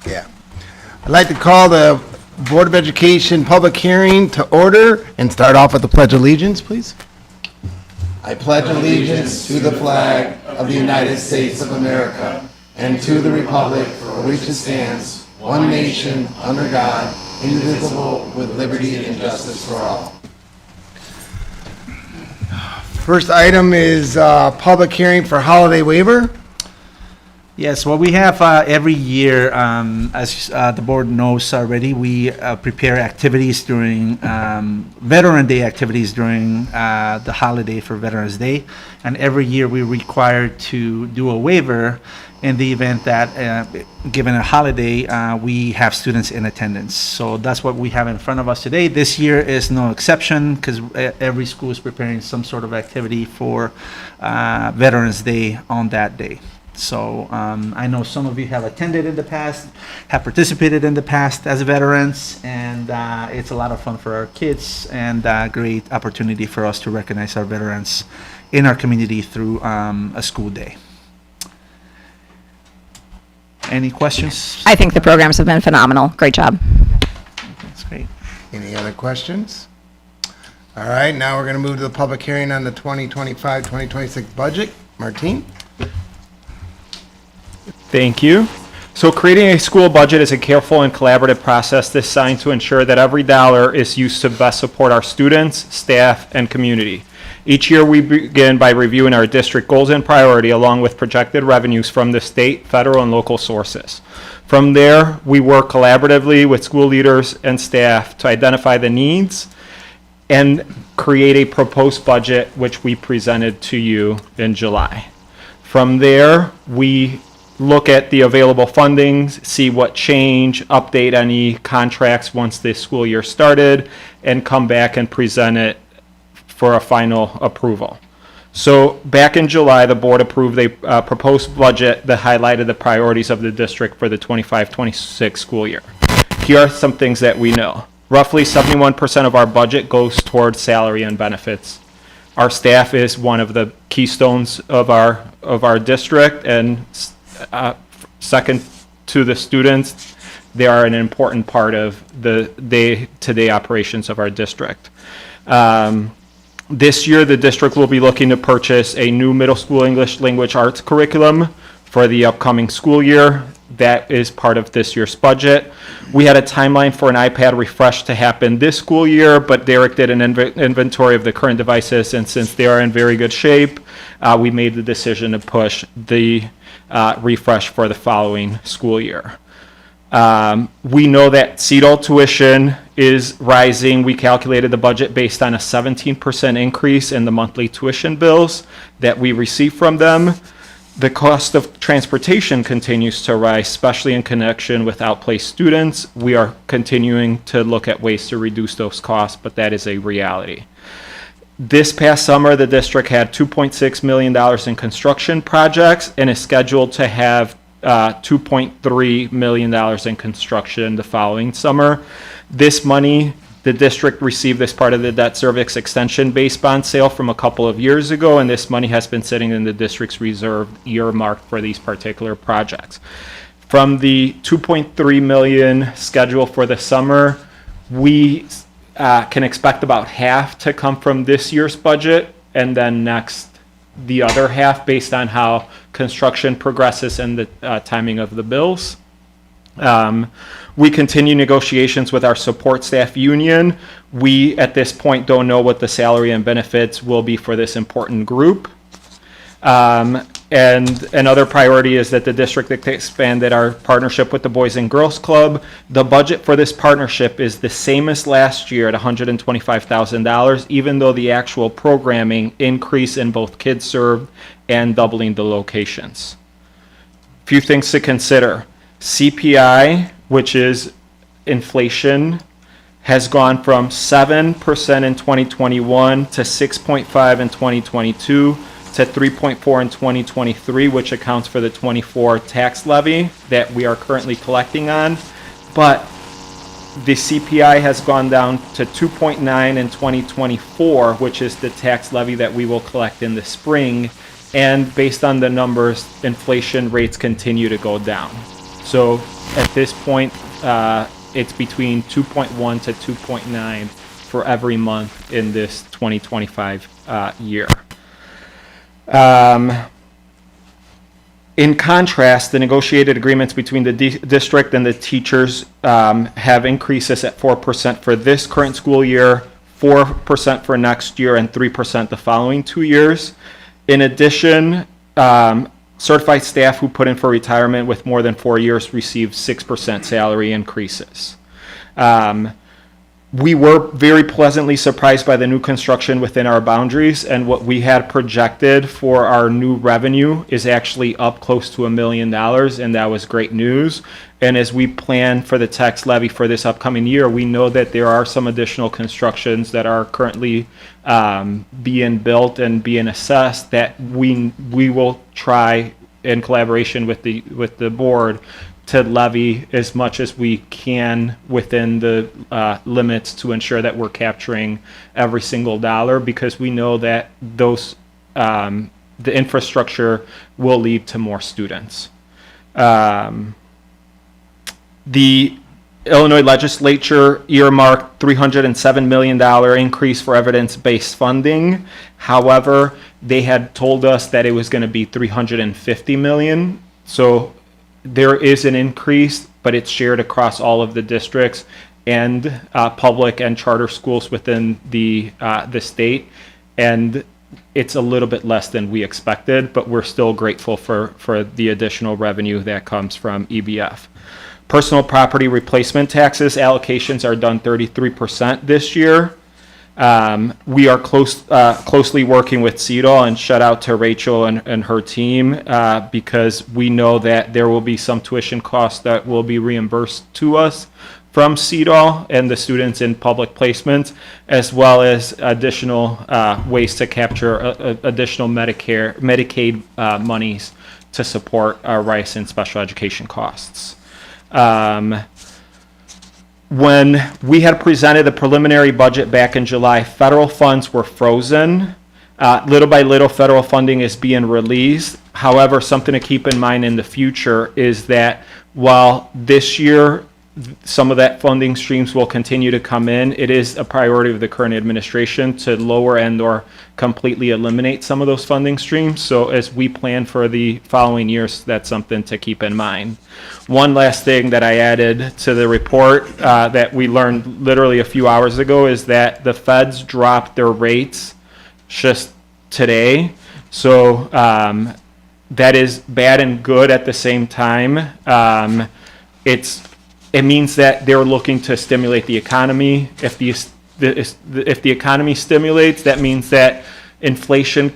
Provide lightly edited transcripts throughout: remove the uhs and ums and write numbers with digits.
Yeah. I'd like to call the Board of Education public hearing to order and start off with the Pledge of Allegiance, please. I pledge allegiance to the flag of the United States of America and to the republic for which it stands, one nation, under God, indivisible, with liberty and justice for all. First item is public hearing for holiday waiver. Yes, well, we have every year, as the board knows already, we prepare activities during Veteran Day activities during the holiday for Veterans Day. And every year we're required to do a waiver in the event that, given a holiday, we have students in attendance. So that's what we have in front of us today. This year is no exception because every school is preparing some sort of activity for Veterans Day on that day. So I know some of you have attended in the past, have participated in the past as veterans, and it's a lot of fun for our kids and a great opportunity for us to recognize our veterans in our community through a school day. Any questions? I think the programs have been phenomenal. Great job. That's great. Any other questions? All right, now we're going to move to the public hearing on the 2025-2026 budget. Martine? Thank you. So creating a school budget is a careful and collaborative process designed to ensure that every dollar is used to best support our students, staff, and community. Each year we begin by reviewing our district goals and priority along with projected revenues from the state, federal, and local sources. From there, we work collaboratively with school leaders and staff to identify the needs and create a proposed budget which we presented to you in July. From there, we look at the available fundings, see what change, update any contracts once the school year started, and come back and present it for a final approval. So back in July, the board approved a proposed budget that highlighted the priorities of the district for the 25-26 school year. Here are some things that we know. Roughly 71% of our budget goes towards salary and benefits. Our staff is one of the keystones of our district, and second to the students, they are an important part of the day-to-day operations of our district. This year, the district will be looking to purchase a new middle school English language arts curriculum for the upcoming school year. That is part of this year's budget. We had a timeline for an iPad refresh to happen this school year, but Derek did an inventory of the current devices, and since they are in very good shape, we made the decision to push the refresh for the following school year. We know that CETL tuition is rising. We calculated the budget based on a 17% increase in the monthly tuition bills that we receive from them. The cost of transportation continues to rise, especially in connection with outplaced students. We are continuing to look at ways to reduce those costs, but that is a reality. This past summer, the district had $2.6 million in construction projects and is scheduled to have $2.3 million in construction the following summer. This money, the district received as part of the debt service extension base bond sale from a couple of years ago, and this money has been sitting in the district's reserve earmarked for these particular projects. From the $2.3 million schedule for the summer, we can expect about half to come from this year's budget, and then next the other half based on how construction progresses and the timing of the bills. We continue negotiations with our support staff union. We, at this point, don't know what the salary and benefits will be for this important group. And another priority is that the district expanded our partnership with the Boys and Girls Club. The budget for this partnership is the same as last year at $125,000, even though the actual programming increased in both kids served and doubling the locations. Few things to consider. CPI, which is inflation, has gone from 7% in 2021 to 6.5% in 2022 to 3.4% in 2023, which accounts for the 24 tax levy that we are currently collecting on. But The CPI has gone down to 2.9 in 2024, which is the tax levy that we will collect in the spring. And based on the numbers, inflation rates continue to go down. So at this point, it's between 2.1 to 2.9 for every month in this 2025 year. In contrast, the negotiated agreements between the district and the teachers have increases at 4% for this current school year, 4% for next year, and 3% the following 2 years. In addition, certified staff who put in for retirement with more than 4 years receive 6% salary increases. We were very pleasantly surprised by the new construction within our boundaries, and what we had projected for our new revenue is actually up close to $1 million, and that was great news. And as we plan for the tax levy for this upcoming year, we know that there are some additional constructions that are currently being built and being assessed that we will try in collaboration with the board to levy as much as we can within the limits to ensure that we're capturing every single dollar, because we know that those the infrastructure will lead to more students. The Illinois legislature earmarked $307 million increase for evidence-based funding. However, they had told us that it was going to be $350 million. So there is an increase, but it's shared across all of the districts and public and charter schools within the state. And it's a little bit less than we expected, but we're still grateful for the additional revenue that comes from EBF. Personal property replacement taxes allocations are done 33% this year. We are closely working with CEDAW, and shout out to Rachel and her team because we know that there will be some tuition costs that will be reimbursed to us from CEDAW and the students in public placements, as well as additional ways to capture additional Medicaid monies to support our RICE and special education costs. When we had presented the preliminary budget back in July, federal funds were frozen. Little by little, federal funding is being released. However, something to keep in mind in the future is that while this year some of that funding streams will continue to come in, it is a priority of the current administration to lower and or completely eliminate some of those funding streams. So as we plan for the following years, that's something to keep in mind. One last thing that I added to the report that we learned literally a few hours ago is that the feds dropped their rates just today. So that is bad and good at the same time. It means that they're looking to stimulate the economy. If the economy stimulates, that means that inflation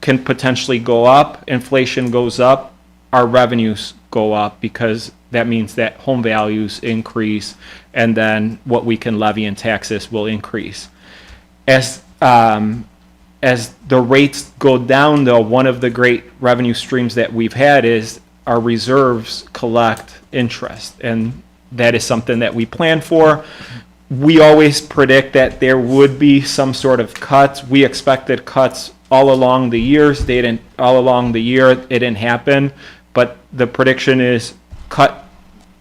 can potentially go up. Inflation goes up, our revenues go up, because that means that home values increase, and then what we can levy in taxes will increase. As the rates go down, though, one of the great revenue streams that we've had is our reserves collect interest, and that is something that we plan for. We always predict that there would be some sort of cuts. We expected cuts all along the years. They didn't all along the year. It didn't happen. But the prediction is cut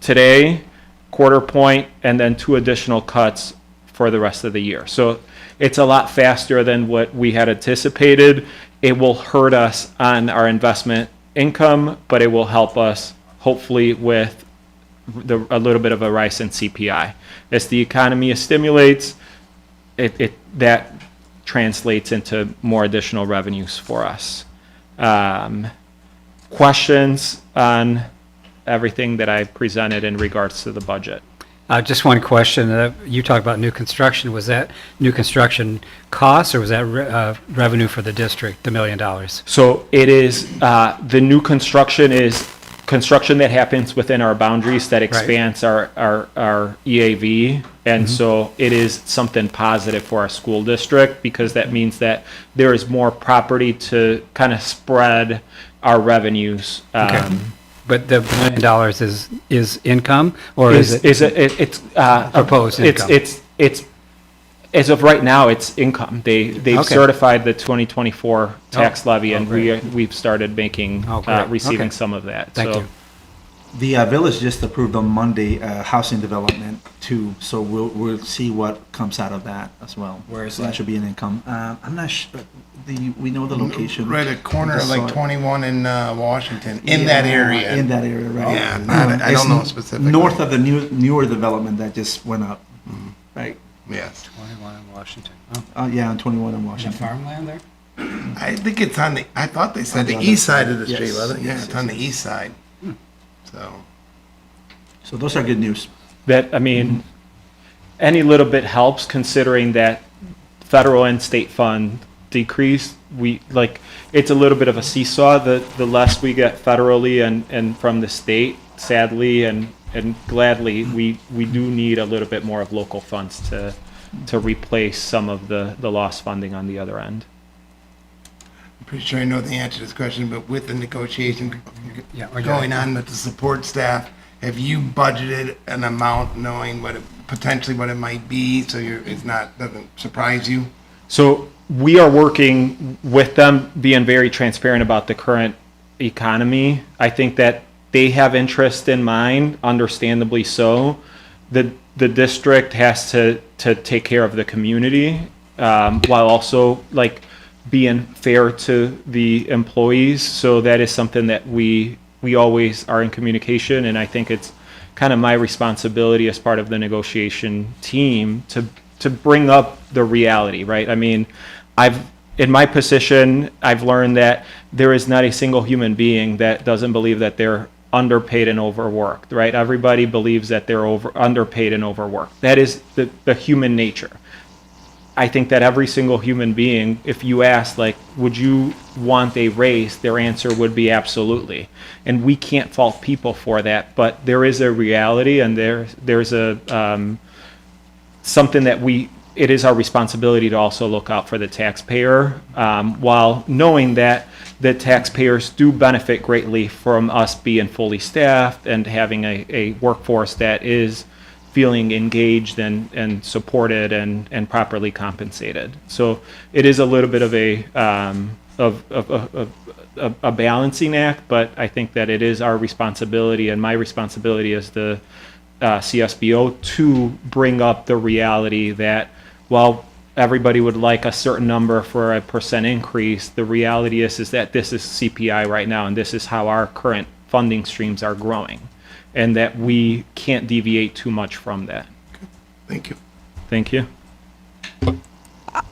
today, quarter point, and then 2 additional cuts for the rest of the year. So it's a lot faster than what we had anticipated. It will hurt us on our investment income, but it will help us hopefully with a little bit of a rise in CPI. As the economy stimulates, that translates into more additional revenues for us. Questions on everything that I presented in regards to the budget? Just one question. You talked about new construction. Was that new construction costs, or was that revenue for the district, the $1 million? So it is, the new construction is construction that happens within our boundaries that expands our EAV. And so it is something positive for our school district, because that means that there is more property to kind of spread our revenues But the $1 million is income, or is it? It's Proposed income. It's as of right now, it's income. They've Okay. certified the 2024 tax levy, and great. we've started making, Oh, great. receiving Okay. some of that. Thank So you. The village just approved on Monday housing development too, so we'll see what comes out of that as well. Where is So that that? should be an income. I'm not sure, we know the location. Right at corner of like Sorry. 21 in Washington, in that Yeah, area. In that area, right. Yeah, I don't know specifically. North of the newer development that just went up, right? Yes. 21 in Washington. Oh, Yeah, on 21 in is there Washington. farmland there? I think it's on the, I thought they said On the the east other- side of the street, yes, wasn't it? Yeah, yes, it's on the yes, east side. So, So those are good news. that, I mean, any little bit helps considering that federal and state fund decreased. It's a little bit of a seesaw. The less we get federally and from the state, sadly and gladly, we do need a little bit more of local funds to replace some of the lost funding on the other end. I'm pretty sure I know the answer to this question, but with the negotiation Yeah, we're going on with the support staff, have you budgeted an amount knowing potentially what it might be, so doesn't surprise you? So we are working with them, being very transparent about the current economy. I think that they have interest in mind, understandably so. The district has to take care of the community, while also being fair to the employees. So that is something that we always are in communication, and I think it's kind of my responsibility as part of the negotiation team to bring up the reality, right? I mean, in my position, I've learned that there is not a single human being that doesn't believe that they're underpaid and overworked, right? Everybody believes that they're underpaid and overworked. That is the human nature. I think that every single human being, if you ask, would you want a raise, their answer would be absolutely. And we can't fault people for that, but there is a reality, and there's a something that it is our responsibility to also look out for the taxpayer, while knowing that the taxpayers do benefit greatly from us being fully staffed and having a workforce that is feeling engaged and supported and properly compensated. So it is a little bit of a balancing act, but I think that it is our responsibility and my responsibility as the CSBO to bring up the reality that while everybody would like a certain number for a % increase, the reality is that this is CPI right now, and this is how our current funding streams are growing, and that we can't deviate too much from that. Thank you. Thank you.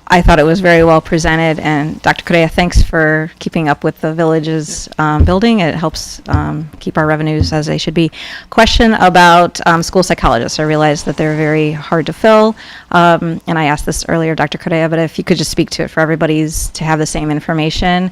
I thought it was very well presented, and Dr. Correa, thanks for keeping up with the village's building. It helps keep our revenues as they should be. Question about school psychologists. I realize that they're very hard to fill, and I asked this earlier, Dr. Correa, but if you could just speak to it for everybody's to have the same information.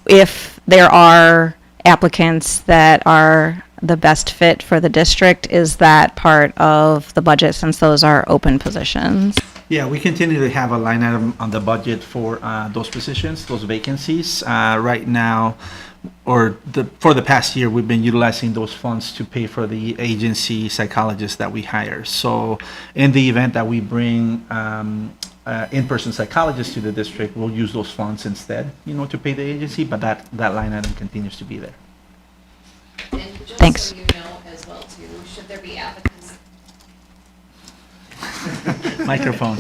If there are applicants that are the best fit for the district, is that part of the budget since those are open positions? Yeah, we continue to have a line item on the budget for those positions, those vacancies. Right now, for the past year, we've been utilizing those funds to pay for the agency psychologists that we hire. So in the event that we bring in-person psychologists to the district, we'll use those funds instead, to pay the agency, but that line item continues to be there. And just Thanks. so you know as well too, should there be applicants? Microphone.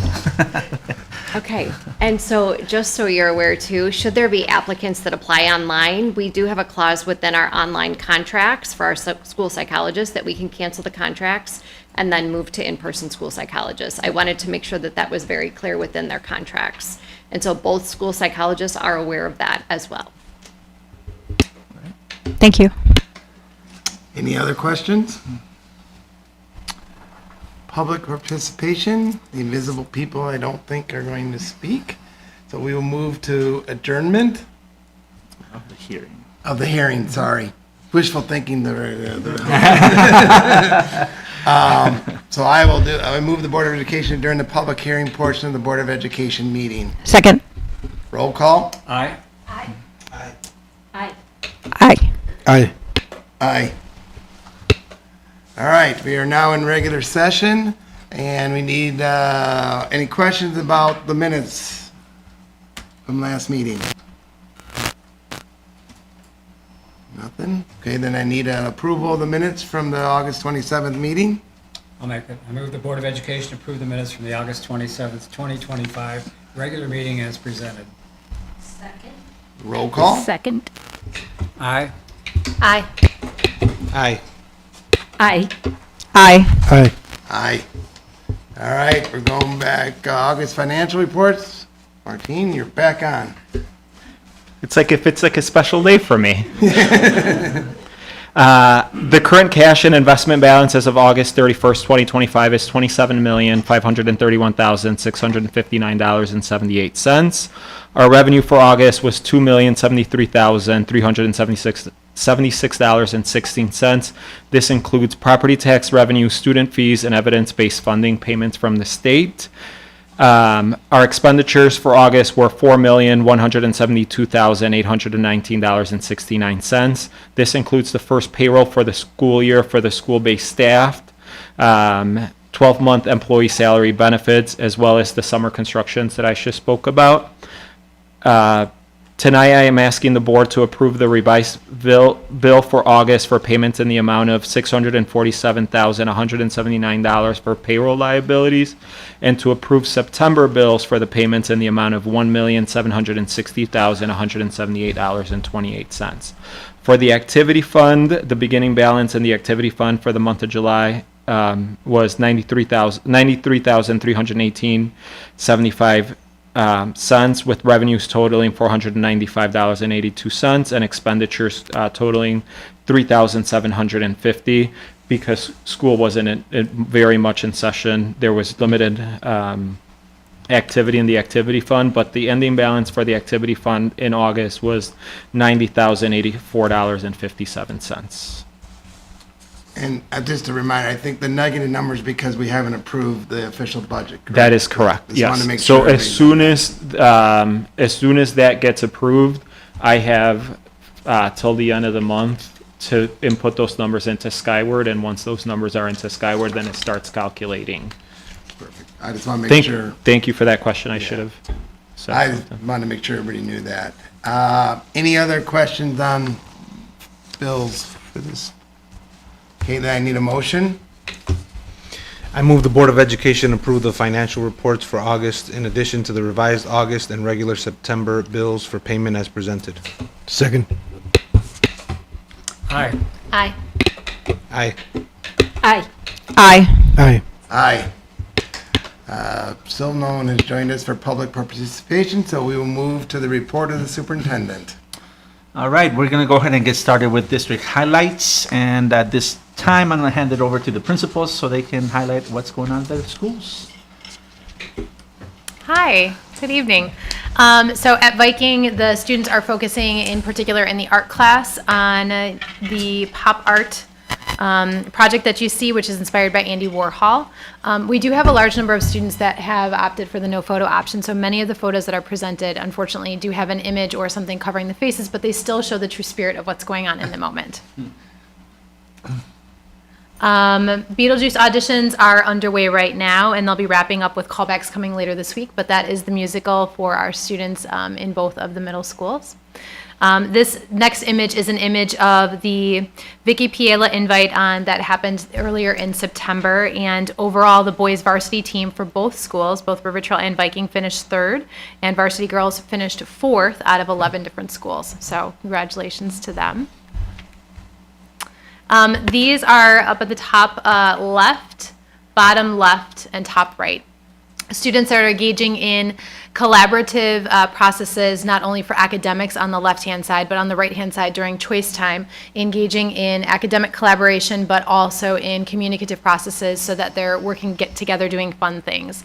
Okay, and so just so you're aware too, should there be applicants that apply online, we do have a clause within our online contracts for our school psychologists that we can cancel the contracts and then move to in-person school psychologists. I wanted to make sure that that was very clear within their contracts. And so both school psychologists are aware of that as well. Thank you. Any other questions? Public participation, the invisible people I don't think are going to speak. So we will move to adjournment Of the hearing. of the hearing, sorry. Wishful thinking. So I move the Board of Education during the public hearing portion of the Board of Education meeting. Second. Roll call. Aye. Aye. Aye. Aye. Aye. All right, we are now in regular session, and we need, any questions about the minutes from last meeting? Nothing? Okay, then I need an approval of the minutes from the August 27th meeting. I'll make it. I move the Board of Education approve the minutes from the August 27th, 2025 regular meeting as presented. Roll call? Second. Aye. Aye. Aye. Aye. Aye. Aye. Aye. All right, we're going back, August financial reports. Martine, you're back on. It's like if it's like a special day for me. The current cash and investment balance as of August 31st, 2025 is $27,531,659.78. Our revenue for August was $2,073,376.16. This includes property tax revenue, student fees, and evidence-based funding payments from the state. Our expenditures for August were $4,172,819.69. This includes the first payroll for the school year for the school-based staff, 12-month employee salary benefits, as well as the summer constructions that I just spoke about. Tonight, I am asking the board to approve the revised bill for August for payments in the amount of $647,179 for payroll liabilities, and to approve September bills for the payments in the amount of $1,760,178.28. For the activity fund, the beginning balance in the activity fund for the month of July was $93,318.75. Cents, with revenues totaling $495.82 and expenditures totaling $3,750. Because school wasn't very much in session, there was limited activity in the activity fund, but the ending balance for the activity fund in August was $90,084.57. And just a reminder, I think the negative number is because we haven't approved the official budget. Correct? That is correct. Just wanted to Yes. make So sure as soon as that gets approved, I have till the end of the month to input those numbers into Skyward, and once those numbers are into Skyward, then it starts calculating. Perfect. I just want to make sure. Thank you for that question. I should have said I something. wanted to make sure everybody knew that. Any other questions on bills for this? Okay, then I need a motion. I move the Board of Education approve the financial reports for August in addition to the revised August and regular September bills for payment as presented. Second. Aye. Aye. Aye. Aye. Aye. Aye. Aye. Still no one has joined us for public participation, so we will move to the report of the superintendent. All right, we're going to go ahead and get started with district highlights. And at this time, I'm going to hand it over to the principals so they can highlight what's going on at their schools. Hi, good evening. So at Viking, the students are focusing in particular in the art class on the pop art project that you see, which is inspired by Andy Warhol. We do have a large number of students that have opted for the no photo option, so many of the photos that are presented, unfortunately, do have an image or something covering the faces, but they still show the true spirit of what's going on in the moment. Beetlejuice auditions are underway right now, and they'll be wrapping up with callbacks coming later this week, but that is the musical for our students in both of the middle schools. This next image is an image of the Vicky Piela invite that happened earlier in September, and overall the boys varsity team for both schools, both River Trail and Viking, finished third, and varsity girls finished fourth out of 11 different schools. So congratulations to them. These are up at the top left, bottom left, and top right. Students are engaging in collaborative processes, not only for academics on the left-hand side, but on the right-hand side during choice time, engaging in academic collaboration, but also in communicative processes so that they're working together doing fun things.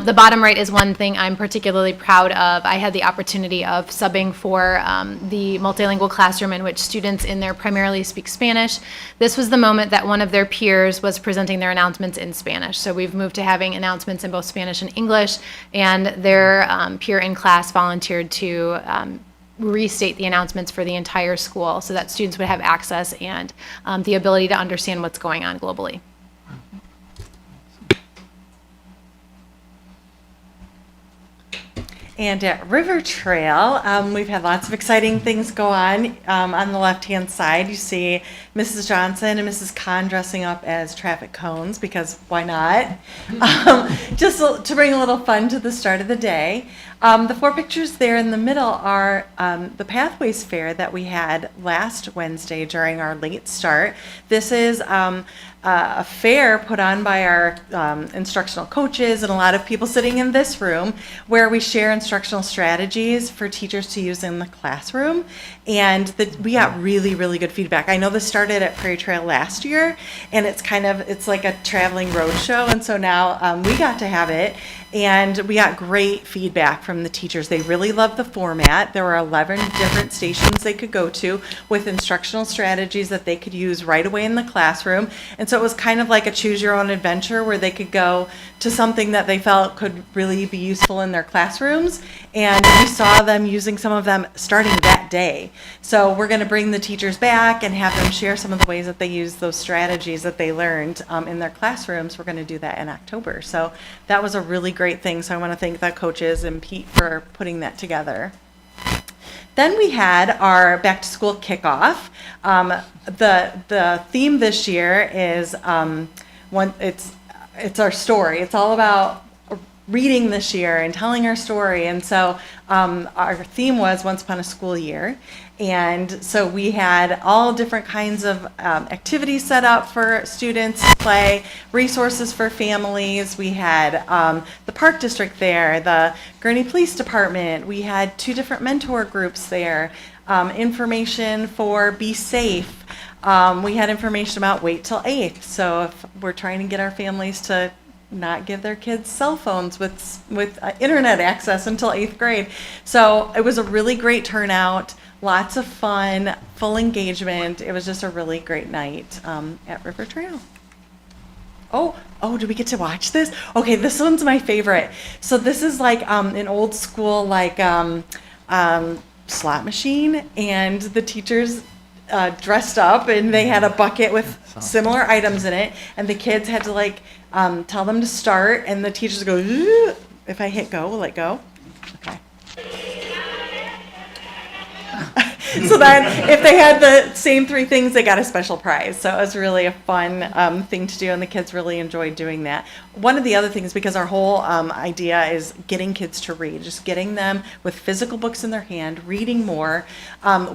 The bottom right is one thing I'm particularly proud of. I had the opportunity of subbing for the multilingual classroom in which students in there primarily speak Spanish. This was the moment that one of their peers was presenting their announcements in Spanish. So we've moved to having announcements in both Spanish and English, and their peer in class volunteered to restate the announcements for the entire school so that students would have access and the ability to understand what's going on globally. And at River Trail, we've had lots of exciting things go on. On the left-hand side, you see Mrs. Johnson and Mrs. Khan dressing up as traffic cones, because why not? Just to bring a little fun to the start of the day. The 4 pictures there in the middle are the Pathways Fair that we had last Wednesday during our late start. This is a fair put on by our instructional coaches and a lot of people sitting in this room, where we share instructional strategies for teachers to use in the classroom. And we got really, really good feedback. I know this started at Prairie Trail last year, and it's like a traveling road show. And so now we got to have it. And we got great feedback from the teachers. They really loved the format. There were 11 different stations they could go to with instructional strategies that they could use right away in the classroom. And so it was kind of like a choose your own adventure, where they could go to something that they felt could really be useful in their classrooms. And we saw them using some of them starting that day. So we're going to bring the teachers back and have them share some of the ways that they use those strategies that they learned in their classrooms. We're going to do that in October. So that was a really great thing. So I want to thank the coaches and Pete for putting that together. Then we had our back to school kickoff. The theme this year is it's our story. It's all about reading this year and telling our story. And so our theme was Once Upon a School Year. And so we had all different kinds of activities set up for students to play, resources for families. We had the Park District there, the Gurnee Police Department. We had 2 different mentor groups there, information for Be Safe. We had information about Wait Till 8th. So if we're trying to get our families to not give their kids cell phones with internet access until 8th grade. So it was a really great turnout, lots of fun, full engagement. It was just a really great night at River Trail. Oh, did we get to watch this? Okay, this one's my favorite. So this is like an old school slot machine, and the teachers dressed up, and they had a bucket with similar items in it, and the kids had to tell them to start, and the teachers go, "Ooh." If I hit go, will it go? Okay. So then if they had the same 3 things, they got a special prize. So it was really a fun thing to do, and the kids really enjoyed doing that. One of the other things, because our whole idea is getting kids to read, just getting them with physical books in their hand, reading more.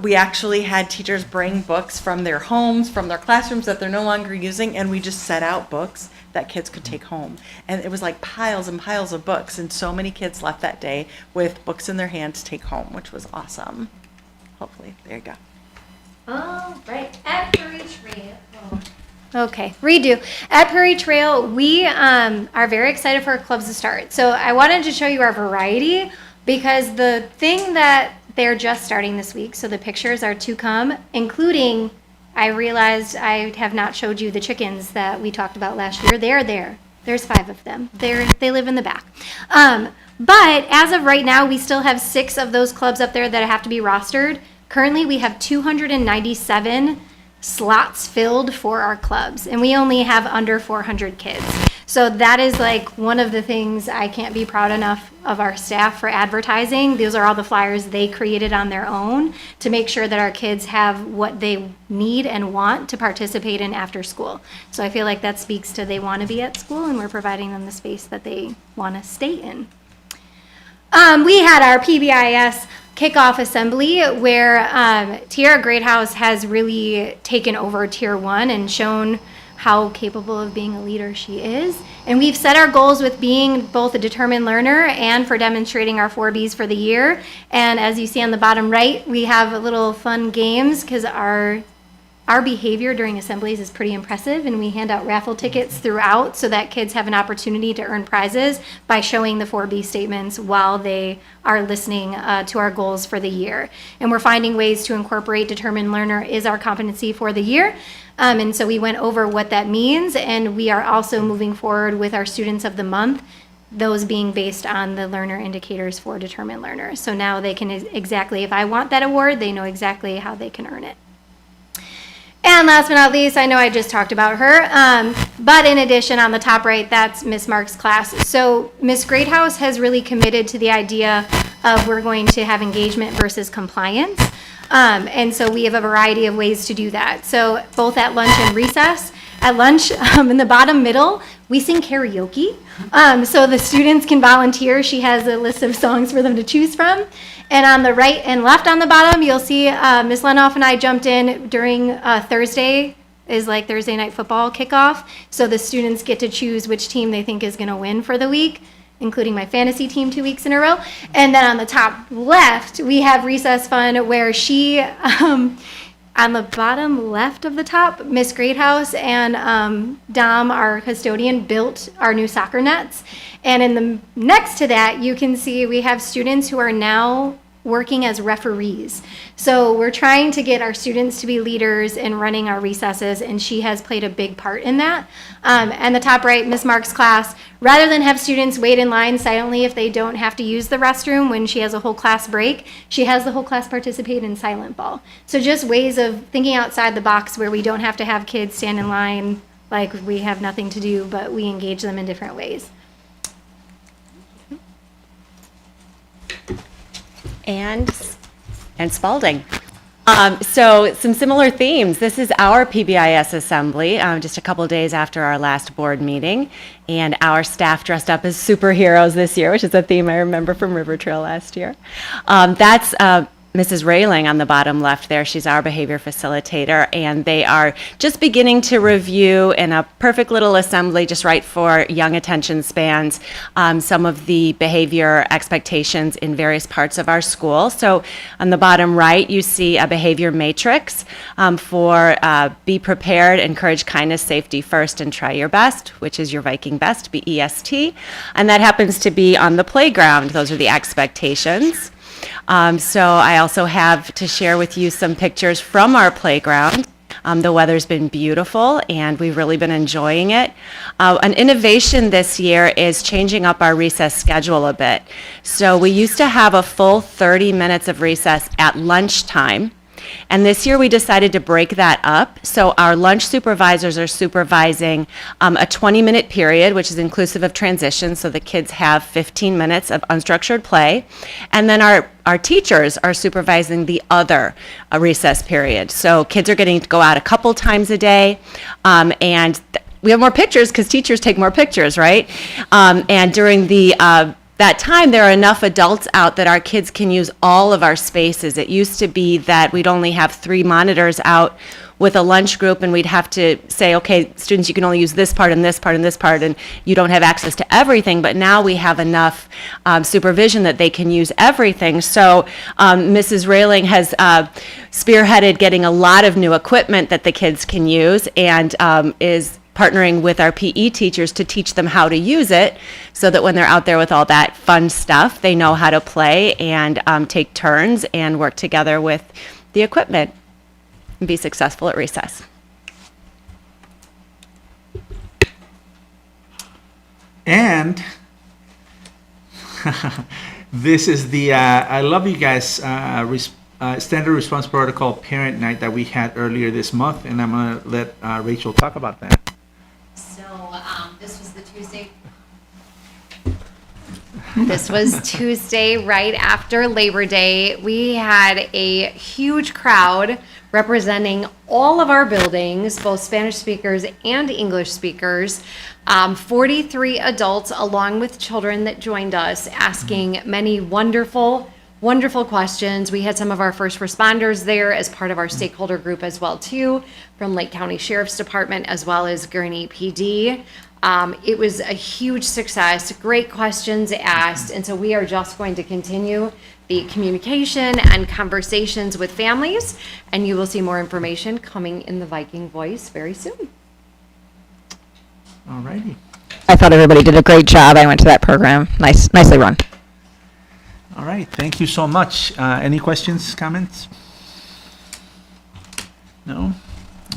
We actually had teachers bring books from their homes, from their classrooms that they're no longer using, and we just set out books that kids could take home. And it was like piles and piles of books, and so many kids left that day with books in their hand to take home, which was awesome. Hopefully, there you go. All right, at Prairie Trail. Okay, redo. At Prairie Trail, we are very excited for our clubs to start. So I wanted to show you our variety, because the thing that they're just starting this week, so the pictures are to come, including, I realized I have not showed you the chickens that we talked about last year. They're there. There's 5 of them. They live in the back. But as of right now, we still have 6 of those clubs up there that have to be rostered. Currently, we have 297 slots filled for our clubs, and we only have under 400 kids. So that is like one of the things I can't be proud enough of our staff for advertising. Those are all the flyers they created on their own to make sure that our kids have what they need and want to participate in after school. So I feel like that speaks to they want to be at school, and we're providing them the space that they want to stay in. We had our PBIS kickoff assembly where Tiara Greathouse has really taken over Tier 1 and shown how capable of being a leader she is. And we've set our goals with being both a determined learner and for demonstrating our 4 Bs for the year. And as you see on the bottom right, we have a little fun games, because our behavior during assemblies is pretty impressive, and we hand out raffle tickets throughout so that kids have an opportunity to earn prizes by showing the 4B statements while they are listening to our goals for the year. And we're finding ways to incorporate determined learner is our competency for the year. And so we went over what that means, and we are also moving forward with our Students of the Month those being based on the learner indicators for determined learners. So now they can exactly, if I want that award, they know exactly how they can earn it. And last but not least, I know I just talked about her, but in addition, on the top right, that's Miss Mark's class. So Miss Greathouse has really committed to the idea of we're going to have engagement versus compliance. And so we have a variety of ways to do that. So both at lunch and recess. At lunch, in the bottom middle, we sing karaoke. So the students can volunteer. She has a list of songs for them to choose from. And on the right and left on the bottom, you'll see Ms. Lenoff and I jumped in during Thursday, is like Thursday night football kickoff. So the students get to choose which team they think is going to win for the week, including my fantasy team 2 weeks in a row. And then on the top left, we have recess fun where she, on the bottom left of the top, Miss Greathouse and Dom, our custodian, built our new soccer nets. And in the next to that, you can see we have students who are now working as referees. So we're trying to get our students to be leaders in running our recesses, and she has played a big part in that. And the top right, Miss Mark's class, rather than have students wait in line silently if they don't have to use the restroom when she has a whole class break, she has the whole class participate in silent ball. So just ways of thinking outside the box where we don't have to have kids stand in line like we have nothing to do, but we engage them in different ways. And Spalding. So some similar themes. This is our PBIS assembly, just a couple days after our last board meeting, and our staff dressed up as superheroes this year, which is a theme I remember from River Trail last year. That's Mrs. Railing on the bottom left there. She's our behavior facilitator, and they are just beginning to review in a perfect little assembly just right for young attention spans some of the behavior expectations in various parts of our school. So on the bottom right, you see a behavior matrix for be prepared, encourage kindness, safety first, and try your best, which is your Viking best, BEST. And that happens to be on the playground. Those are the expectations. So I also have to share with you some pictures from our playground. The weather's been beautiful, and we've really been enjoying it. An innovation this year is changing up our recess schedule a bit. So we used to have a full 30 minutes of recess at lunchtime. And this year we decided to break that up. So our lunch supervisors are supervising a 20-minute period, which is inclusive of transition, so the kids have 15 minutes of unstructured play. And then our teachers are supervising the other recess period. So kids are getting to go out a couple times a day, and we have more pictures because teachers take more pictures, right? And during that time, there are enough adults out that our kids can use all of our spaces. It used to be that we'd only have 3 monitors out with a lunch group, and we'd have to say, okay, students, you can only use this part and this part and this part, and you don't have access to everything. But now we have enough supervision that they can use everything. So Mrs. Railing has spearheaded getting a lot of new equipment that the kids can use, and is partnering with our PE teachers to teach them how to use it so that when they're out there with all that fun stuff, they know how to play and take turns and work together with the equipment and be successful at recess. And this is the, I love you guys, standard response protocol parent night that we had earlier this month, and I'm going to let Rachel talk about that. This was the Tuesday. This was Tuesday, right after Labor Day. We had a huge crowd representing all of our buildings, both Spanish speakers and English speakers. 43 adults, along with children that joined us, asking many wonderful questions. We had some of our first responders there as part of our stakeholder group as well too, from Lake County Sheriff's Department as well as Gurnee PD. It was a huge success, great questions asked, and so we are just going to continue the communication and conversations with families, and you will see more information coming in the Viking Voice very soon. All righty. I thought everybody did a great job. I went to that program. Nicely run. All right, thank you so much. Any questions, comments? No?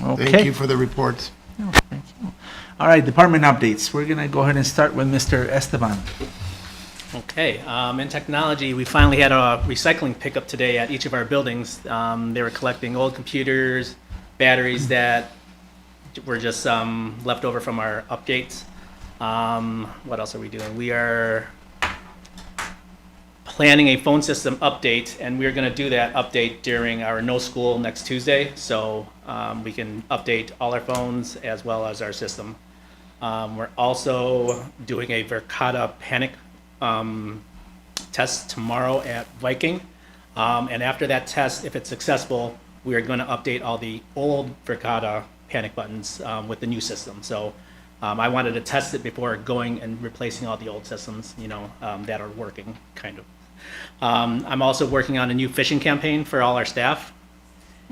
Okay. Thank you for the reports. No, thank you. All right, department updates. We're gonna go ahead and start with Mr. Esteban. Okay, in technology, we finally had a recycling pickup today at each of our buildings. They were collecting old computers, batteries that were just left over from our updates. What else are we doing? We are planning a phone system update, and we're going to do that update during our no school next Tuesday, so we can update all our phones as well as our system. We're also doing a Verkada panic test tomorrow at Viking, and after that test, if it's successful, we are going to update all the old Verkada panic buttons with the new system. So I wanted to test it before going and replacing all the old systems, that are working, kind of. I'm also working on a new phishing campaign for all our staff.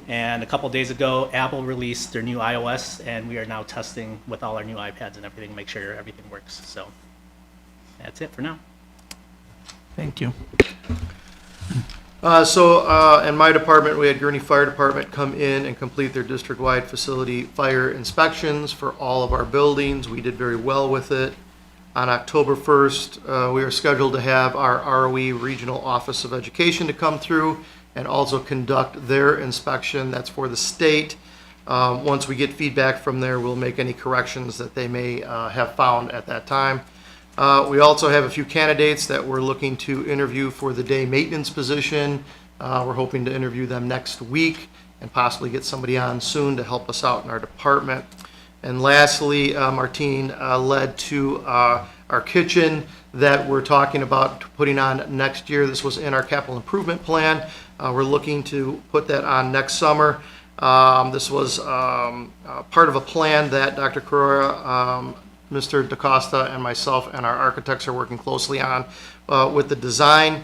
And a couple days ago, Apple released their new iOS, and we are now testing with all our new iPads and everything, make sure everything works. So that's it for now. Thank you. In my department, we had Gurnee Fire Department come in and complete their district-wide facility fire inspections for all of our buildings. We did very well with it. On October 1st, we are scheduled to have our ROE Regional Office of Education to come through and also conduct their inspection. That's for the state. Once we get feedback from there, we'll make any corrections that they may have found at that time. We also have a few candidates that we're looking to interview for the day maintenance position. We're hoping to interview them next week and possibly get somebody on soon to help us out in our department. And lastly, Martine led to our kitchen that we're talking about putting on next year. This was in our capital improvement plan. We're looking to put that on next summer. This was part of a plan that Dr. Carrera, Mr. DaCosta, and myself and our architects are working closely on with the design.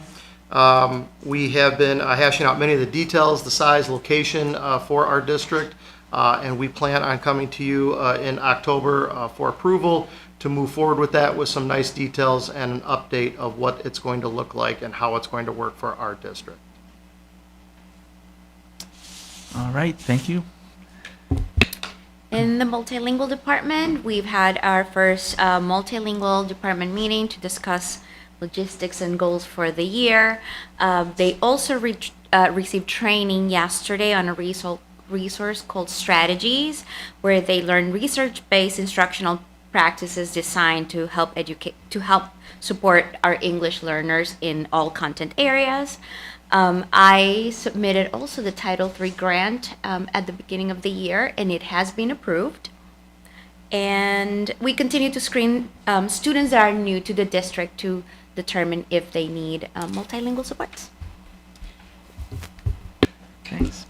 We have been hashing out many of the details, the size, location for our district, and we plan on coming to you in October for approval to move forward with that with some nice details and an update of what it's going to look like and how it's going to work for our district. All right, thank you. In the multilingual department, we've had our first multilingual department meeting to discuss logistics and goals for the year. They also received training yesterday on a resource called Strategies, where they learn research-based instructional practices designed to help support our English learners in all content areas. I submitted also the Title III grant at the beginning of the year, and it has been approved. And we continue to screen students that are new to the district to determine if they need multilingual supports. Thanks.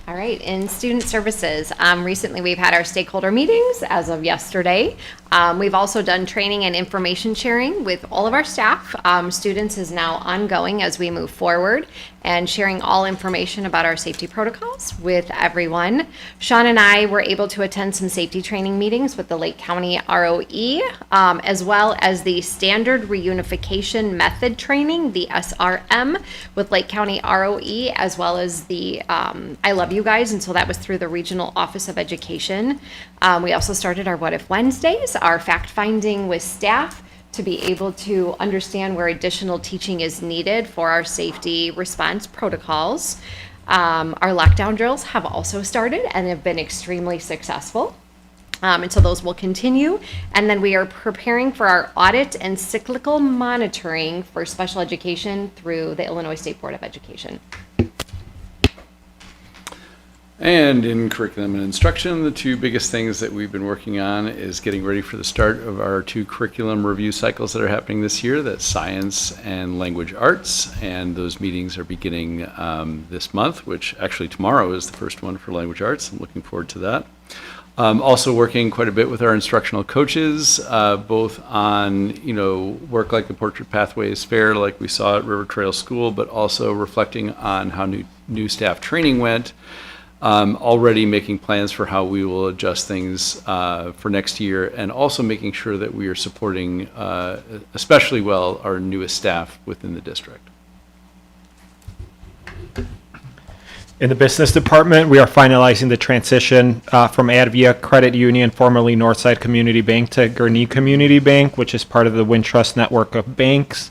All right, in student services, recently we've had our stakeholder meetings as of yesterday. We've also done training and information sharing with all of our staff. Students is now ongoing as we move forward and sharing all information about our safety protocols with everyone. Sean and I were able to attend some safety training meetings with the Lake County ROE, as well as the Standard Reunification Method Training, the SRM, with Lake County ROE, as well as the I Love You Guys, and so that was through the Regional Office of Education. We also started our What If Wednesdays, our fact-finding with staff to be able to understand where additional teaching is needed for our safety response protocols. Our lockdown drills have also started and have been extremely successful. And so those will continue. And then we are preparing for our audit and cyclical monitoring for special education through the Illinois State Board of Education. And in curriculum and instruction, the two biggest things that we've been working on is getting ready for the start of our two curriculum review cycles that are happening this year. That's science and language arts, and those meetings are beginning this month, which actually tomorrow is the first one for language arts. I'm looking forward to that. Also working quite a bit with our instructional coaches, both on, work like the Portrait Pathways Fair, like we saw at River Trail School, but also reflecting on how new staff training went. Already making plans for how we will adjust things for next year, and also making sure that we are supporting, especially well, our newest staff within the district. In the business department, we are finalizing the transition from Advia Credit Union, formerly Northside Community Bank, to Gurnee Community Bank, which is part of the Wintrust network of banks.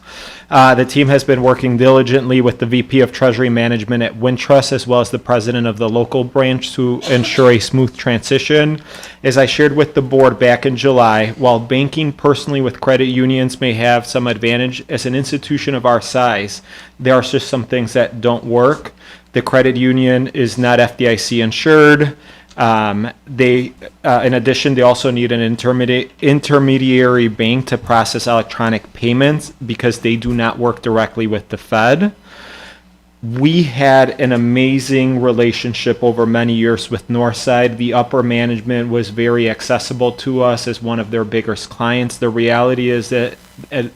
The team has been working diligently with the VP of Treasury Management at Wintrust, as well as the president of the local branch, to ensure a smooth transition. As I shared with the board back in July, while banking personally with credit unions may have some advantage, as an institution of our size, there are just some things that don't work. The credit union is not FDIC insured. In addition, they also need an intermediary bank to process electronic payments because they do not work directly with the Fed. We had an amazing relationship over many years with Northside. The upper management was very accessible to us as one of their biggest clients. The reality is that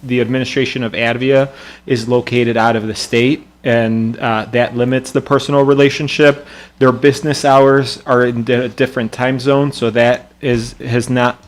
the administration of Advia is located out of the state, and that limits the personal relationship. Their business hours are in a different time zone, so that has not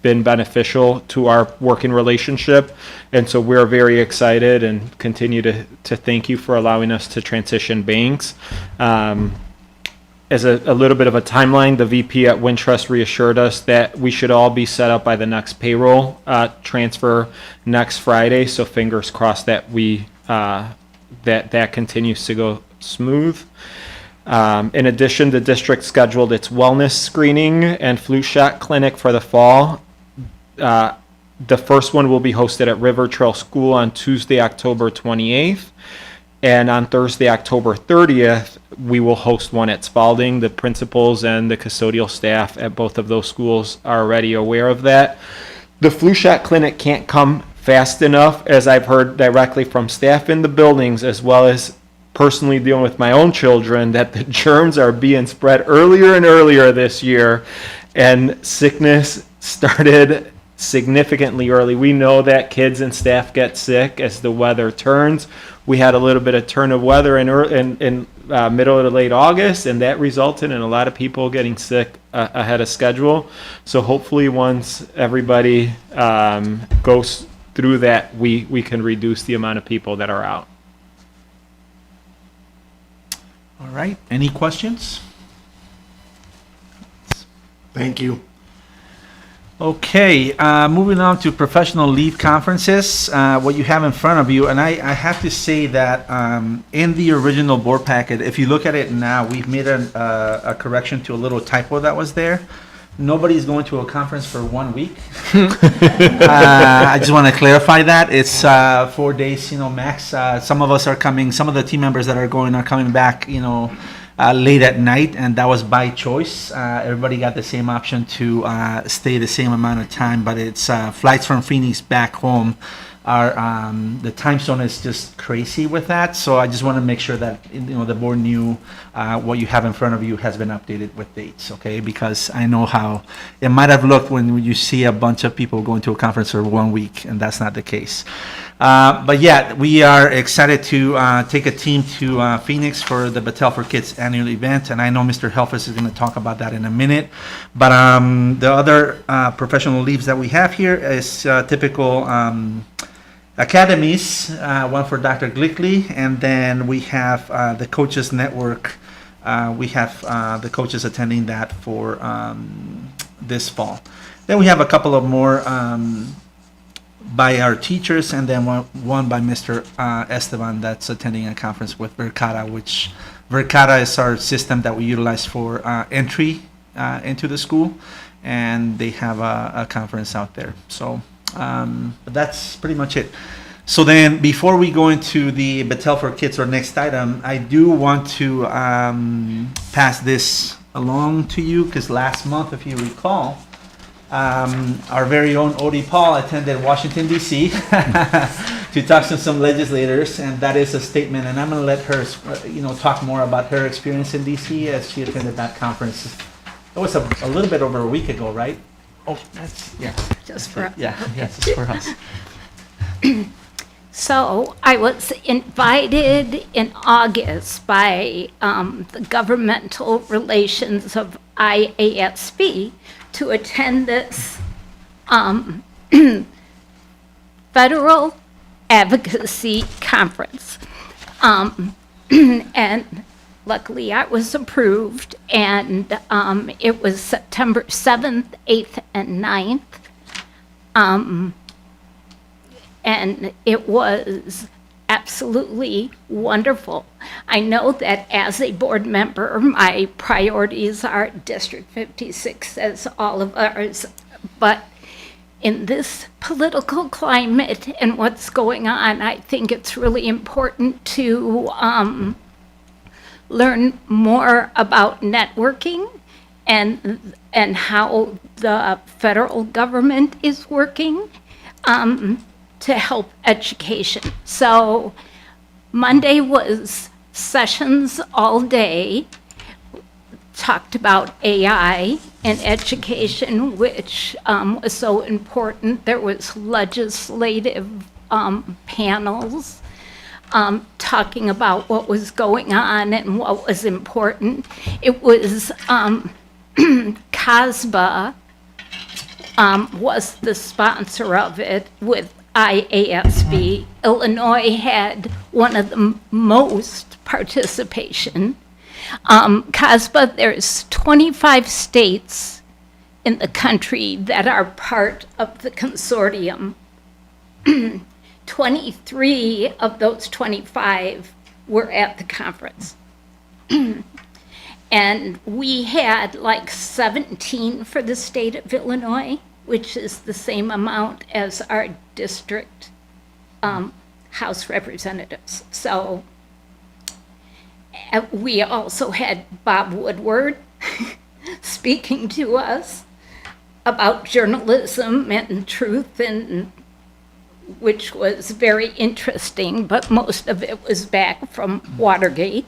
been beneficial to our working relationship. And so we're very excited and continue to thank you for allowing us to transition banks. As a little bit of a timeline, the VP at Wintrust reassured us that we should all be set up by the next payroll transfer next Friday. So fingers crossed that that continues to go smooth. In addition, the district scheduled its wellness screening and flu shot clinic for the fall. The first one will be hosted at River Trail School on Tuesday, October 28th. And on Thursday, October 30th, we will host one at Spalding. The principals and the custodial staff at both of those schools are already aware of that. The flu shot clinic can't come fast enough, as I've heard directly from staff in the buildings, as well as personally dealing with my own children, that the germs are being spread earlier and earlier this year, and sickness started significantly early. We know that kids and staff get sick as the weather turns. We had a little bit of turn of weather in middle to late August, and that resulted in a lot of people getting sick ahead of schedule. So hopefully once everybody goes through that, we can reduce the amount of people that are out. All right, any questions? Thank you. Okay, moving on to professional leave conferences, what you have in front of you, and I have to say that in the original board packet, if you look at it now, we've made a correction to a little typo that was there. Nobody's going to a conference for 1 week. I just want to clarify that. It's 4 days, max. Some of us are coming, some of the team members that are going are coming back, late at night, and that was by choice. Everybody got the same option to stay the same amount of time, but it's flights from Phoenix back home are the time zone is just crazy with that. So I just want to make sure that the board knew what you have in front of you has been updated with dates, okay? Because I know how it might have looked when you see a bunch of people going to a conference for 1 week, and that's not the case. But yeah, we are excited to take a team to Phoenix for the Battelle for Kids annual event, and I know Mr. Helfus is going to talk about that in a minute. But the other professional leaves that we have here is typical academies, one for Dr. Glickley, and then we have the Coaches Network. We have the coaches attending that for this fall. Then we have a couple of more by our teachers, and then one by Mr. Esteban that's attending a conference with Verkada, which Verkada is our system that we utilize for entry into the school, and they have a conference out there. So but that's pretty much it. So then before we go into the Battelle for Kids, or next item, I do want to pass this along to you, because last month, if you recall, our very own Odie Paul attended Washington, D.C. to talk to some legislators, and that is a statement, and I'm going to let her talk more about her experience in D.C. as she attended that conference. It was a little bit over a week ago, right? Oh, that's, yeah. Just for just for us. So I was invited in August by the governmental relations of IASB to attend this federal advocacy conference. And luckily I was approved, and it was September 7th, 8th, and 9th. And it was absolutely wonderful. I know that as a board member, my priorities are District 56 as all of ours, but in this political climate and what's going on, I think it's really important to learn more about networking and how the federal government is working to help education. So Monday was sessions all day, talked about AI and education, which was so important. There was legislative panels talking about what was going on and what was important. It was CASBA was the sponsor of it with IASB. Illinois had one of the most participation. CASBA, there's 25 states in the country that are part of the consortium. 23 of those 25 were at the conference. And we had like 17 for the state of Illinois, which is the same amount as our district House representatives. So we also had Bob Woodward speaking to us about journalism and truth, and which was very interesting, but most of it was back from Watergate.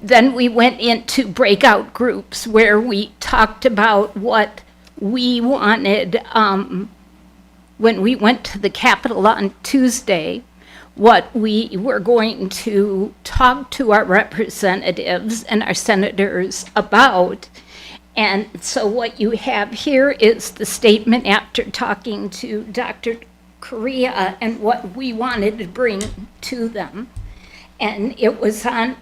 Then we went into breakout groups where we talked about what we wanted when we went to the Capitol on Tuesday, what we were going to talk to our representatives and our senators about. And so what you have here is the statement after talking to Dr. Correa and what we wanted to bring to them. And it was on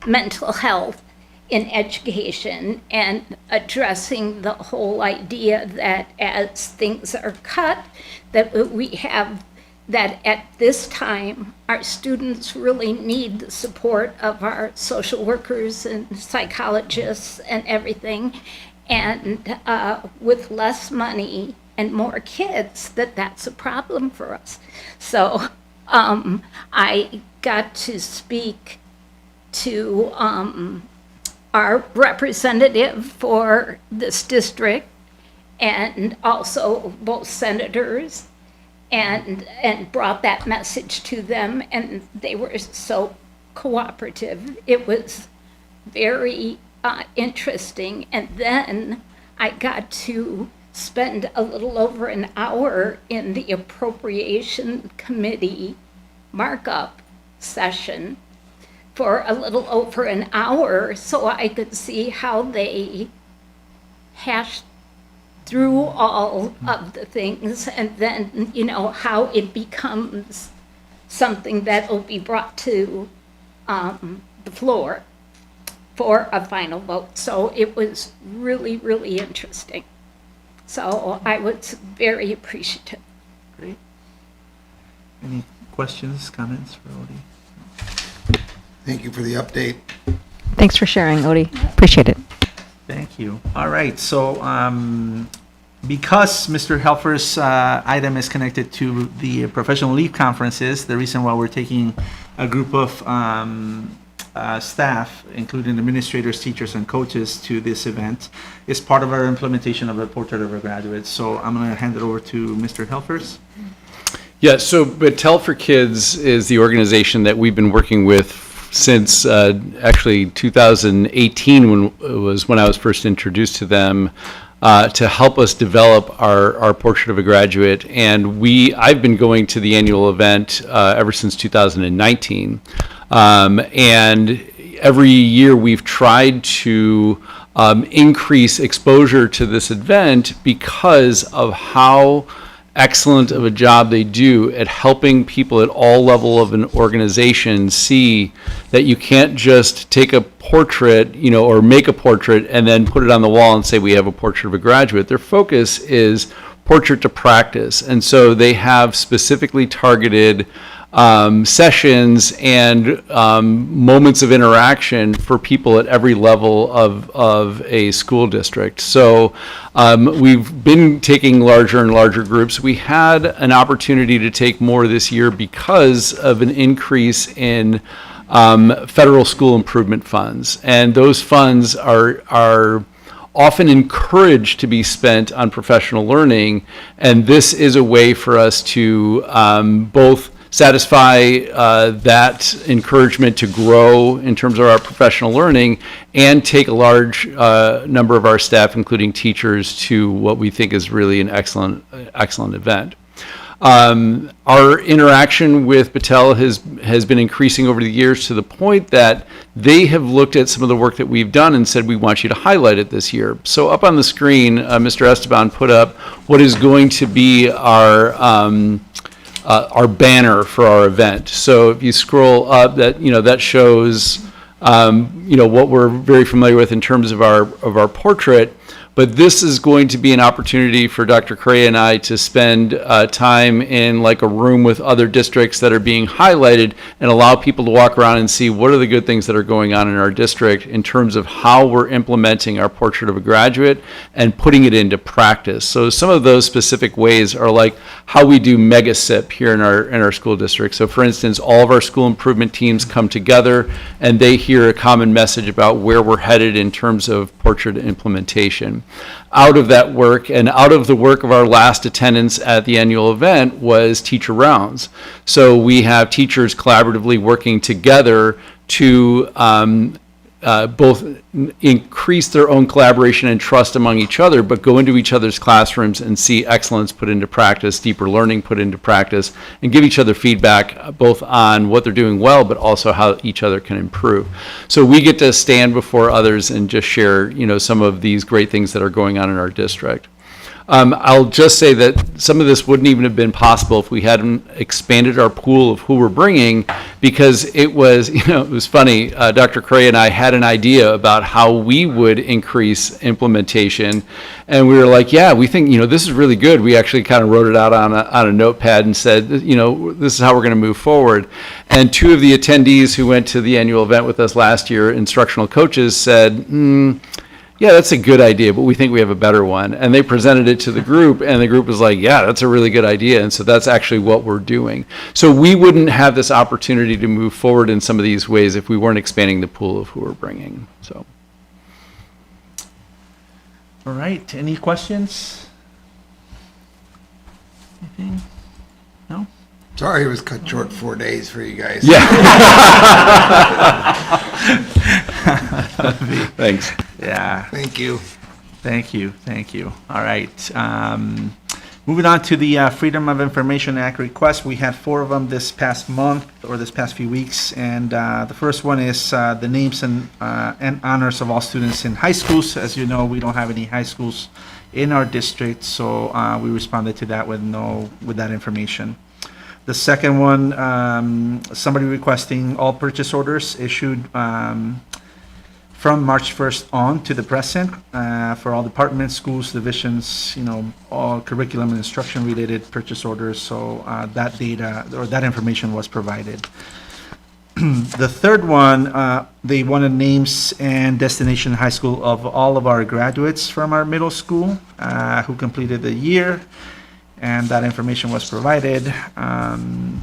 mental health in education and addressing the whole idea that as things are cut, that we have that at this time, our students really need the support of our social workers and psychologists and everything. And with less money and more kids, that's a problem for us. So I got to speak to our representative for this district and also both senators, and brought that message to them, and they were so cooperative. It was very interesting. And then I got to spend a little over an hour in the Appropriation Committee markup session for a little over an hour, so I could see how they hashed through all of the things, and then, how it becomes something that will be brought to the floor for a final vote. So it was really, really interesting. So I was very appreciative. Great. Any questions, comments for Odie? Thank you for the update. Thanks for sharing, Odie. Appreciate it. Thank you. All right, so because Mr. Helfer's item is connected to the professional leave conferences, the reason why we're taking a group of staff, including administrators, teachers, and coaches to this event, is part of our implementation of the Portrait of a Graduate. So I'm going to hand it over to Mr. Helfers. Yeah, so Battelle for Kids is the organization that we've been working with since actually 2018 when I was first introduced to them to help us develop our Portrait of a Graduate. And I've been going to the annual event ever since 2019. And every year we've tried to increase exposure to this event because of how excellent of a job they do at helping people at all level of an organization see that you can't just take a portrait, or make a portrait and then put it on the wall and say we have a portrait of a graduate. Their focus is portrait to practice. And so they have specifically targeted sessions and moments of interaction for people at every level of a school district. So we've been taking larger and larger groups. We had an opportunity to take more this year because of an increase in federal school improvement funds. And those funds are often encouraged to be spent on professional learning. And this is a way for us to both satisfy that encouragement to grow in terms of our professional learning and take a large number of our staff, including teachers, to what we think is really an excellent event. Our interaction with Battelle has been increasing over the years to the point that they have looked at some of the work that we've done and said, we want you to highlight it this year. So up on the screen, Mr. Esteban put up what is going to be our banner for our event. So if you scroll up, that shows what we're very familiar with in terms of our portrait. But this is going to be an opportunity for Dr. Correa and I to spend time in like a room with other districts that are being highlighted and allow people to walk around and see what are the good things that are going on in our district in terms of how we're implementing our portrait of a graduate and putting it into practice. So some of those specific ways are like how we do mega SIP here in our school district. So for instance, all of our school improvement teams come together and they hear a common message about where we're headed in terms of portrait implementation. Out of that work and out of the work of our last attendance at the annual event was teacher rounds. So we have teachers collaboratively working together to both increase their own collaboration and trust among each other, but go into each other's classrooms and see excellence put into practice, deeper learning put into practice, and give each other feedback both on what they're doing well, but also how each other can improve. So we get to stand before others and just share, some of these great things that are going on in our district. I'll just say that some of this wouldn't even have been possible if we hadn't expanded our pool of who we're bringing, because it was funny. Dr. Correa and I had an idea about how we would increase implementation, and we were like, yeah, we think, this is really good. We actually kind of wrote it out on a notepad and said, this is how we're going to move forward. And two of the attendees who went to the annual event with us last year, instructional coaches, said, yeah, that's a good idea, but we think we have a better one. And they presented it to the group, and the group was like, yeah, that's a really good idea. And so that's actually what we're doing. So we wouldn't have this opportunity to move forward in some of these ways if we weren't expanding the pool of who we're bringing. So. All right, any questions? Anything? No? Sorry it was cut short 4 days for you guys. Yeah. Thanks. Yeah. Thank you. Thank you. All right. Moving on to the Freedom of Information Act request. We had 4 of them this past month or this past few weeks. And the first one is the names and honors of all students in high schools. As you know, we don't have any high schools in our district, so we responded to that with that information. The second one, somebody requesting all purchase orders issued from March 1st on to the present for all departments, schools, divisions, all curriculum and instruction related purchase orders. So that data or that information was provided. The third one, they wanted names and destination high school of all of our graduates from our middle school who completed the year. And that information was provided. And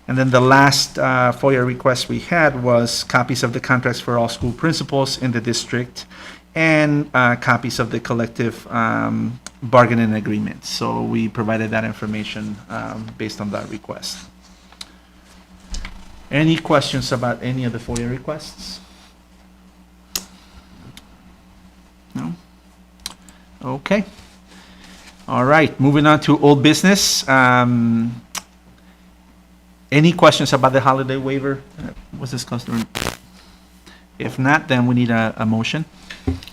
then the last FOIA request we had was copies of the contracts for all school principals in the district and copies of the collective bargaining agreement. So we provided that information based on that request. Any questions about any of the FOIA requests? No? Okay. All right, moving on to old business. Any questions about the holiday waiver? Was discussed during? If not, then we need a motion.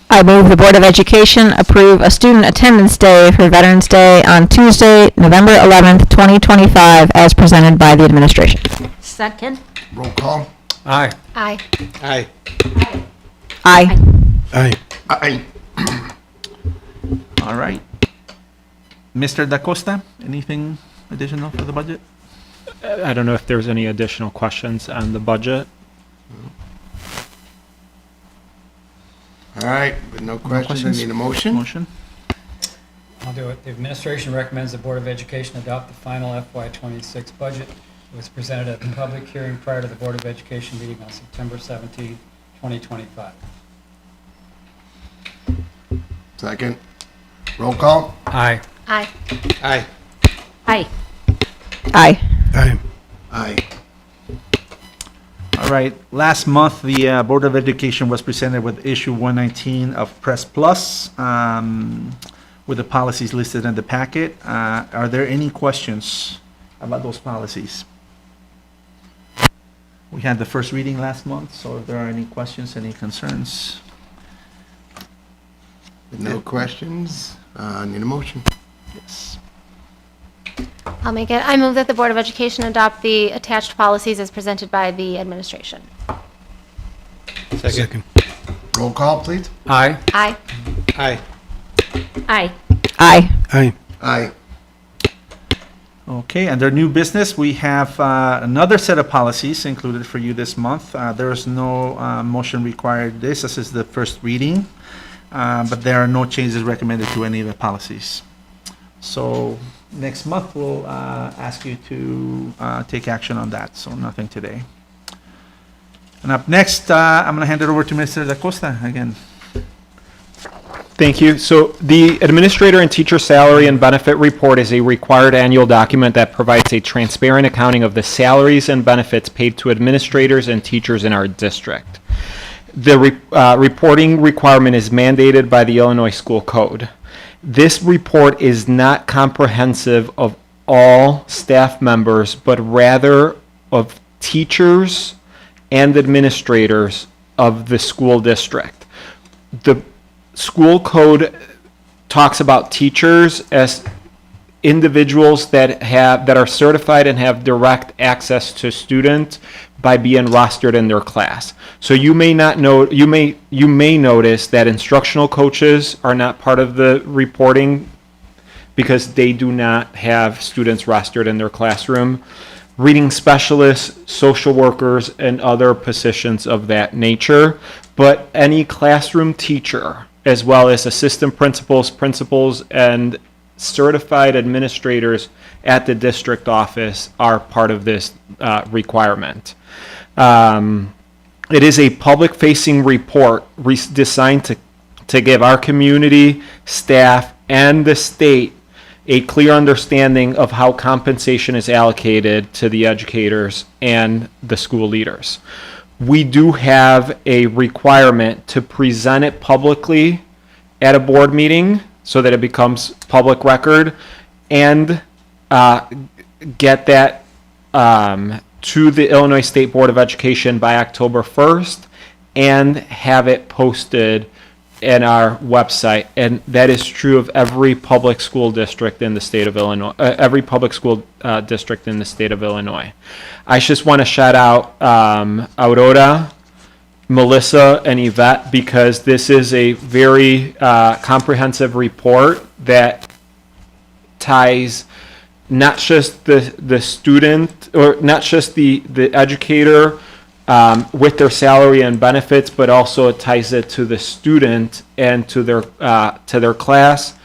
I move the Board of Education approve a student attendance day for Veterans Day on Tuesday, November 11th, 2025, as presented by the administration. Second? Roll call. Aye. Aye. Aye. Aye. Aye. Aye. All right. Mr. Da Costa, anything additional for the budget? I don't know if there's any additional questions on the budget. All right, with no questions, I need a motion. Motion. I'll do it. The administration recommends the Board of Education adopt the final FY26 budget. It was presented at the public hearing prior to the Board of Education meeting on September 17, 2025. Second. Roll call. Aye. Aye. Aye. Aye. Aye. Aye. Aye. All right, last month, the Board of Education was presented with issue 119 of Press Plus, with the policies listed in the packet. Are there any questions about those policies? We had the first reading last month, so if there are any questions, any concerns? With no questions, need a motion. Yes. I'll make it. I move that the Board of Education adopt the attached policies as presented by the administration. Second. Roll call, please. Aye. Aye. Aye. Aye. Aye. Aye. Aye. Okay, under new business, we have another set of policies included for you this month. There is no motion required. This is the first reading, but there are no changes recommended to any of the policies. So next month, we'll ask you to take action on that, so nothing today. And up next, I'm going to hand it over to Mr. Da Costa again. Thank you. So the administrator and teacher salary and benefit report is a required annual document that provides a transparent accounting of the salaries and benefits paid to administrators and teachers in our district. The reporting requirement is mandated by the Illinois School Code. This report is not comprehensive of all staff members, but rather of teachers and administrators of the school district. The school code talks about teachers as individuals that are certified and have direct access to students by being rostered in their class. So you may not know, you may notice that instructional coaches are not part of the reporting because they do not have students rostered in their classroom. Reading specialists, social workers, and other positions of that nature, but any classroom teacher, as well as assistant principals, and certified administrators at the district office are part of this requirement. It is a public-facing report designed to give our community, staff, and the state a clear understanding of how compensation is allocated to the educators and the school leaders. We do have a requirement to present it publicly at a board meeting so that it becomes public record, and get that to the Illinois State Board of Education by October 1st, and have it posted in our website. And that is true of every public school district in the state of Illinois, every public school district in the state of Illinois. I just want to shout out Aurora, Melissa, and Yvette, because this is a very comprehensive report that ties not just the student, or not just the educator with their salary and benefits, but also it ties it to the student and to their class,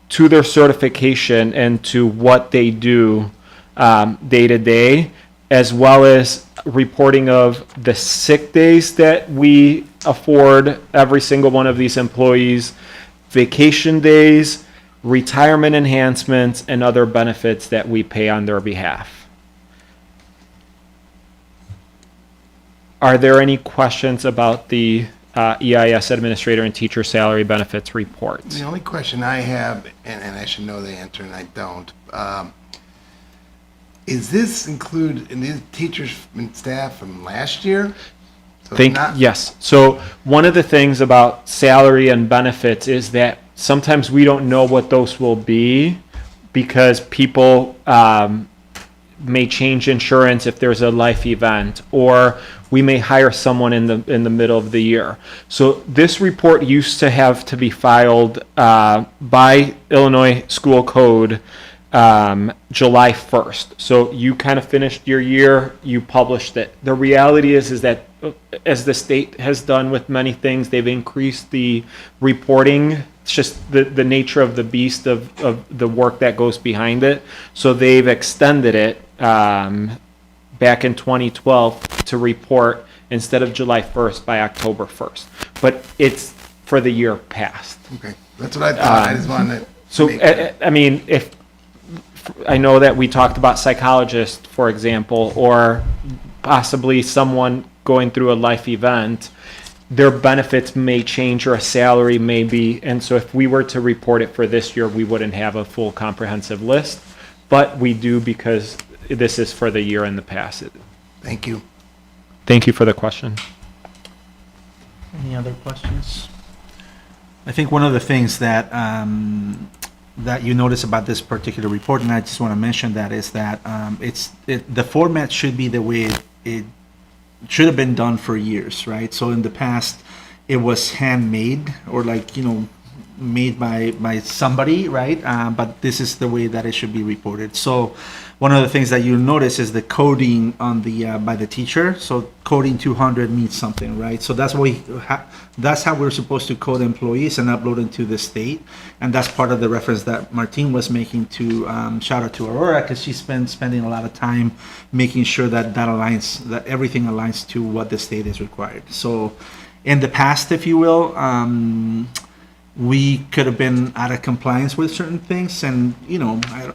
to their certification, and to what they do day to day, as well as reporting of the sick days that we afford every single one of these employees, vacation days, retirement enhancements, and other benefits that we pay on their behalf. Are there any questions about the EIS administrator and teacher salary benefits report? The only question I have, and I should know the answer and I don't, is this include in these teachers and staff from last year? So it's not- Yes. So one of the things about salary and benefits is that sometimes we don't know what those will be because people may change insurance if there's a life event, or we may hire someone in the middle of the year. So this report used to have to be filed by Illinois School Code July 1st. So you kind of finished your year, you published it. The reality is that as the state has done with many things, they've increased the reporting. It's just the nature of the beast of the work that goes behind it. So they've extended it back in 2012 to report instead of July 1st by October 1st. But it's for the year past. Okay, that's what I thought. I just wanted to. So, make sure. I mean, if, I know that we talked about psychologists, for example, or possibly someone going through a life event, their benefits may change or a salary may be, and so if we were to report it for this year, we wouldn't have a full comprehensive list, but we do because this is for the year in the past. Thank you. Thank you for the question. Any other questions? I think one of the things that that you notice about this particular report, and I just want to mention that, is that the format should be the way it should have been done for years, right? So in the past, it was handmade or made by somebody, right? But this is the way that it should be reported. So one of the things that you'll notice is the coding on the by the teacher. So coding 200 means something, right? So that's that's how we're supposed to code employees and upload them to the state. And that's part of the reference that Martine was making to shout out to Aurora, because she's been spending a lot of time making sure that aligns, that everything aligns to what the state is required. So in the past, if you will, we could have been out of compliance with certain things, and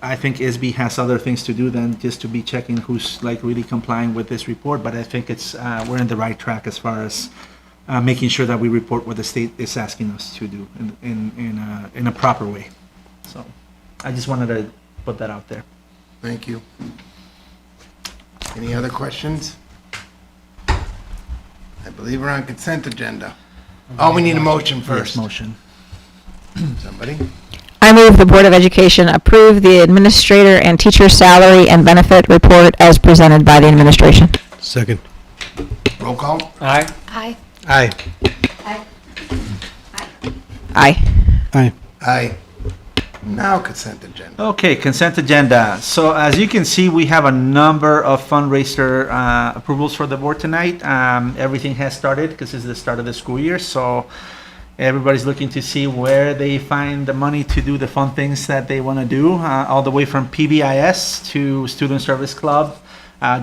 I think ISB has other things to do than just to be checking who's really complying with this report. But I think it's we're in the right track as far as making sure that we report what the state is asking us to do in a proper way. So I just wanted to put that out there. Thank you. Any other questions? I believe we're on consent agenda. Oh, we need a motion first. Yes, motion. Somebody? I move the Board of Education approve the administrator and teacher salary and benefit report as presented by the administration. Second. Roll call? Aye. Aye. Aye. Aye. Aye. Aye. Now consent agenda. Okay, consent agenda. So as you can see, we have a number of fundraiser approvals for the board tonight. Everything has started because it's the start of the school year. So everybody's looking to see where they find the money to do the fun things that they want to do, all the way from PBIS to Student Service Club,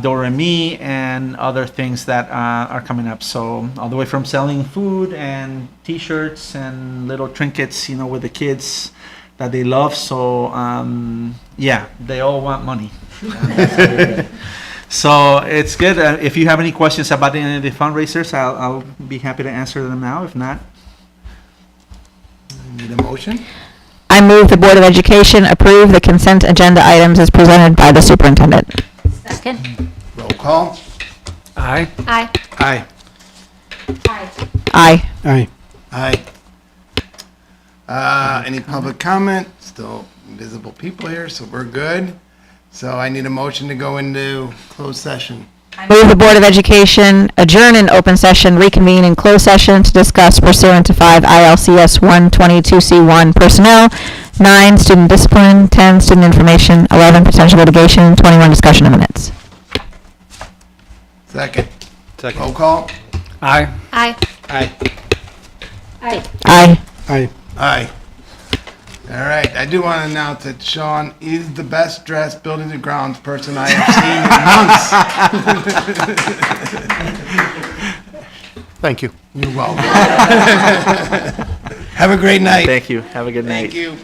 Do-Re-Mi, and other things that are coming up. So all the way from selling food and T-shirts and little trinkets, with the kids that they love. So yeah, they all want money. So it's good. If you have any questions about any of the fundraisers, I'll be happy to answer them now. If not, Need a motion? I move the Board of Education approve the consent agenda items as presented by the superintendent. Second. Roll call? Aye. Aye. Aye. Aye. Aye. Aye. Any public comment? Still visible people here, so we're good. So I need a motion to go into closed session. Move the Board of Education adjourn in open session, reconvene in closed session to discuss pursuant to 5 ILCS 122C1 personnel, 9 student discipline, 10 student information, 11 potential litigation, 21 discussion of minutes. Second. Second. Roll call? Aye. Aye. Aye. Aye. Aye. Aye. All right, I do want to announce that Sean is the best dressed buildings and grounds person I have seen in months. Thank you. You're welcome. Have a great night. thank you. Have a good night. Thank you.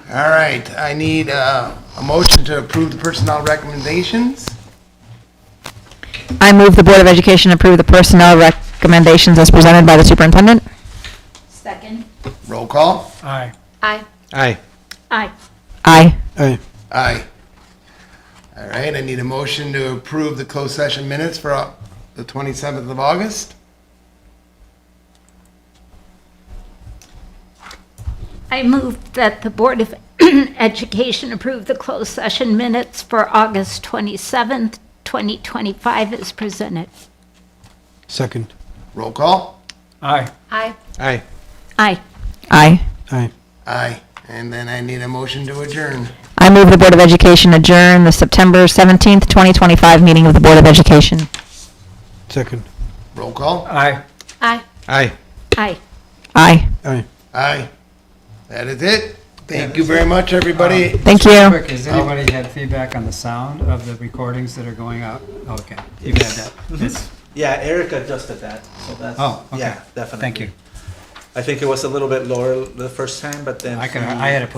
All right, I need a motion to approve the personnel recommendations. I move the Board of Education approve the personnel recommendations as presented by the superintendent. Second. Roll call. Aye. Aye. Aye. Aye. Aye. Aye. Aye. All right, I need a motion to approve the closed session minutes for the 27th of August. I move that the Board of Education approve the closed session minutes for August 27th, 2025 as presented. Second. Roll call. Aye. Aye. Aye. Aye. Aye. Aye. Aye. And then I need a motion to adjourn. I move the Board of Education adjourn the September 17th, 2025 meeting of the Board of Education. Second. Roll call. Aye. Aye. Aye. Aye. Aye. Aye. Aye. That is it. Thank you very much, everybody. Thank Real you. quick, has anybody had feedback on the sound of the recordings that are going out? Okay, you got that. It's- Yeah, Eric adjusted that, so that's, Oh, okay. yeah, definitely. Thank you. I think it was a little bit lower the first time, but then. I had to put